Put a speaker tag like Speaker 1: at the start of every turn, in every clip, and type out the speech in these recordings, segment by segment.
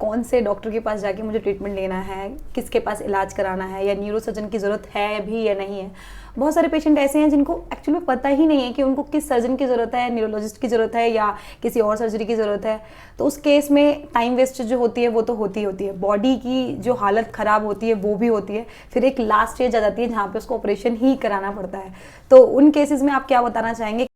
Speaker 1: कौन से डॉक्टर के पास जाके मुझे ट्रीटमेंट लेना है, किसके पास इलाज कराना है, या न्यूरो सर्जन की ज़रूरत है भी या नहीं है। बहुत सारे पेशेंट ऐसे हैं जिनको एक्चुअली में पता ही नहीं है कि उनको किस सर्जन की ज़रूरत है, न्यूरोलॉजिस्ट की ज़रूरत है या किसी और सर्जरी की ज़रूरत है। तो उस केस में टाइम वेस्ट जो होती है वो तो होती है, बॉडी की जो हालत ख़राब होती है वो भी होती है। फिर एक लास्ट स्टेज आ जाती है जहाँ पे उसको ऑपरेशन ही कराना पड़ता है। तो उन केसेस में आप क्या बताना चाहेंगे?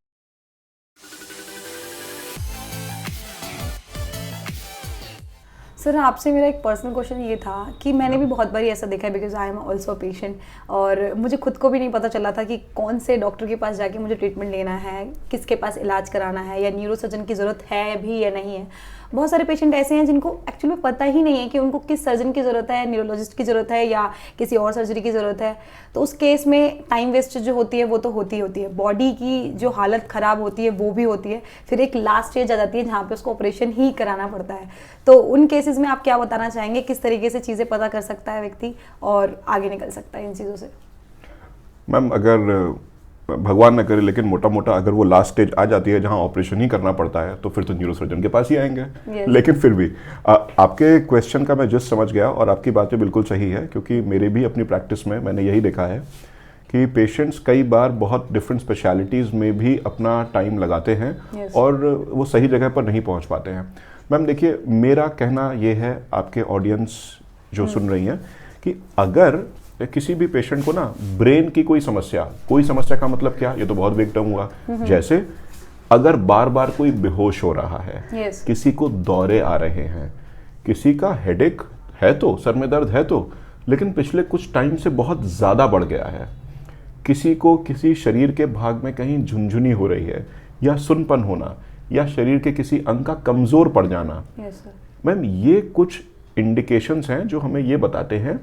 Speaker 1: सर, आपसे मेरा एक पर्सनल क्वेश्चन ये था कि मैंने भी बहुत बारी ऐसा देखा है, because I am also patient, और मुझे खुद को भी नहीं पता चला था कि कौन से डॉक्टर के पास जाके मुझे ट्रीटमेंट लेना है, किसके पास इलाज कराना है, या न्यूरो सर्जन की ज़रूरत है भी या नहीं है। बहुत सारे पेशेंट ऐसे हैं जिनको एक्चुअली में पता ही नहीं है कि उनको किस सर्जन की ज़रूरत है, न्यूरोलॉजिस्ट की ज़रूरत है या किसी और सर्जरी की ज़रूरत है। तो उस केस में टाइम वेस्ट जो होती है वो तो होती है, बॉडी की जो हालत ख़राब होती है वो भी होती है। फिर एक लास्ट स्टेज आ जाती है जहाँ पे उसको ऑपरेशन ही कराना पड़ता है। तो उन केसेस में आप क्या बताना चाहेंगे, किस तरीके से चीज़ें पता कर सकता है व्यक्ति और आगे निकल सकता है इन चीज़ों से?
Speaker 2: मैम, अगर भगवान न करे लेकिन मोटा मोटा अगर वो लास्ट स्टेज आ जाती है जहां ऑपरेशन ही करना पड़ता है तो फिर तो न्यूरोसर्जन के पास ही आएंगे।
Speaker 1: Yes.
Speaker 2: लेकिन फिर भी आपके क्वेश्चन का मैं जस्ट समझ गया, और आपकी बातें बिल्कुल सही है, क्योंकि मेरे भी अपनी प्रैक्टिस में मैंने यही देखा है कि पेशेंट्स कई बार बहुत डिफरेंट स्पेशलिटीज़ में भी अपना टाइम लगाते हैं।
Speaker 1: Yes.
Speaker 2: और वो सही जगह पर नहीं पहुंच पाते हैं। मैम देखिए, मेरा कहना ये है आपके ऑडियंस जो सुन रही हैं कि अगर किसी भी पेशेंट को ना ब्रेन की कोई समस्या का मतलब क्या, ये तो बहुत वेग टर्म हुआ। जैसे अगर बार बार कोई बेहोश हो रहा है,
Speaker 1: Yes.
Speaker 2: किसी को दौरे आ रहे हैं, किसी का हेडेक है, तो सर में दर्द है तो, लेकिन पिछले कुछ टाइम से बहुत ज़्यादा बढ़ गया है, किसी को किसी शरीर के भाग में कहीं झुनझुनी हो रही है, या सुनपन होना, या शरीर के किसी अंग का कमज़ोर पड़ जाना।
Speaker 1: Yes, sir.
Speaker 2: मैम, ये कुछ इंडिकेशंस हैं जो हमें ये बताते हैं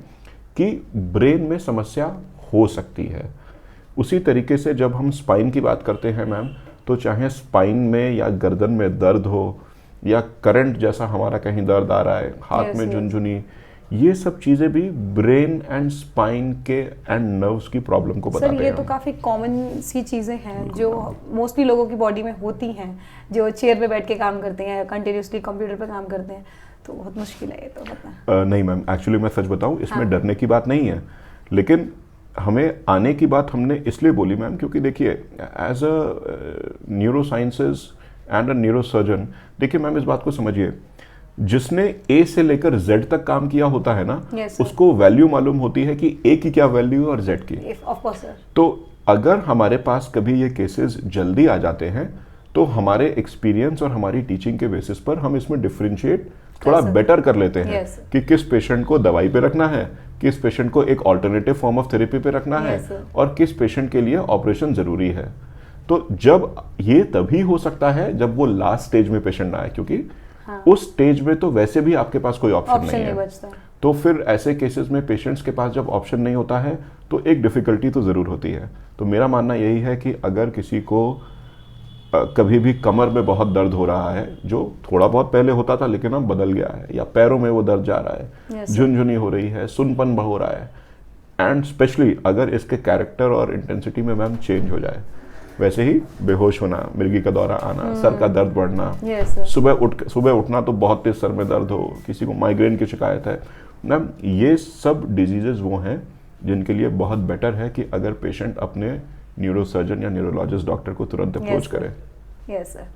Speaker 2: कि ब्रेन में समस्या हो सकती है। उसी तरीके से जब हम स्पाइन की बात करते हैं मैम, तो चाहे स्पाइन में या गर्दन में दर्द हो, या करंट जैसा हमारा कहीं दर्द आ रहा है, हाथ में झुनझुनी, ये सब चीज़ें भी ब्रेन एंड स्पाइन के एंड नर्व्स की प्रॉब्लम को बताते हैं।
Speaker 1: सर, ये तो काफ़ी कॉमन सी चीज़ें हैं जो मोस्टली लोगों की बॉडी में होती हैं, जो चेयर पे बैठ के काम करते हैं, कंटिन्यूसली कंप्यूटर पे काम करते हैं। तो बहुत मुश्किल है ये तो बताना।
Speaker 2: नहीं मैम, एक्चुअली मैं सच बताऊं, इसमें डरने की बात नहीं है, लेकिन हमें आने की बात हमने इसलिए बोली मैम, क्योंकि देखिए as a neurosciences and a neurosurgeon, देखिए मैम इस बात को समझिए, जिसने ए से लेकर जेड तक काम किया होता है ना,
Speaker 1: Yes,
Speaker 2: उसको वैल्यू मालूम होती है कि ए की क्या वैल्यू है और जेड की।
Speaker 1: Of course sir.
Speaker 2: तो अगर हमारे पास कभी ये केसेस जल्दी आ जाते हैं तो हमारे एक्सपीरियंस और हमारी टीचिंग के बेसिस पर हम इसमें डिफरेंशिएट थोड़ा बेटर कर लेते हैं
Speaker 1: Yes,
Speaker 2: कि किस पेशेंट को दवाई पे रखना है, किस पेशेंट को एक ऑल्टरनेटिव फॉर्म ऑफ थेरेपी पे रखना है,
Speaker 1: Yes, sir.
Speaker 2: और किस पेशेंट के लिए ऑपरेशन जरूरी है। तो जब ये तभी हो सकता है जब वो लास्ट स्टेज में पेशेंट ना आए, क्योंकि उस स्टेज में तो वैसे भी आपके पास कोई ऑप्शन नहीं है।
Speaker 1: बचता।
Speaker 2: तो फिर ऐसे केसेस में पेशेंट्स के पास जब ऑप्शन नहीं होता है तो एक डिफ़िकल्टी तो ज़रूर होती है। तो मेरा मानना यही है कि अगर किसी को कभी भी कमर में बहुत दर्द हो रहा है, जो थोड़ा बहुत पहले होता था लेकिन अब बदल गया है, या पैरों में वो दर्द जा रहा है, झुनझुनी हो रही है, सुनपन हो रहा है, एंड स्पेशली अगर इसके कैरेक्टर और इंटेंसिटी में मैम चेंज हो जाए, वैसे ही बेहोश होना, मिर्गी का दौरा आना, सर का दर्द बढ़ना, सुबह उठना तो बहुत तेज सर में दर्द हो, किसी को माइग्रेन की शिकायत है मैम, ये सब डिजीजेज वो हैं जिनके लिए बहुत बेटर है कि अगर पेशेंट अपने न्यूरोसर्जन या न्यूरोलॉजिस्ट डॉक्टर को तुरंत अप्रोच करे।
Speaker 1: Yes sir.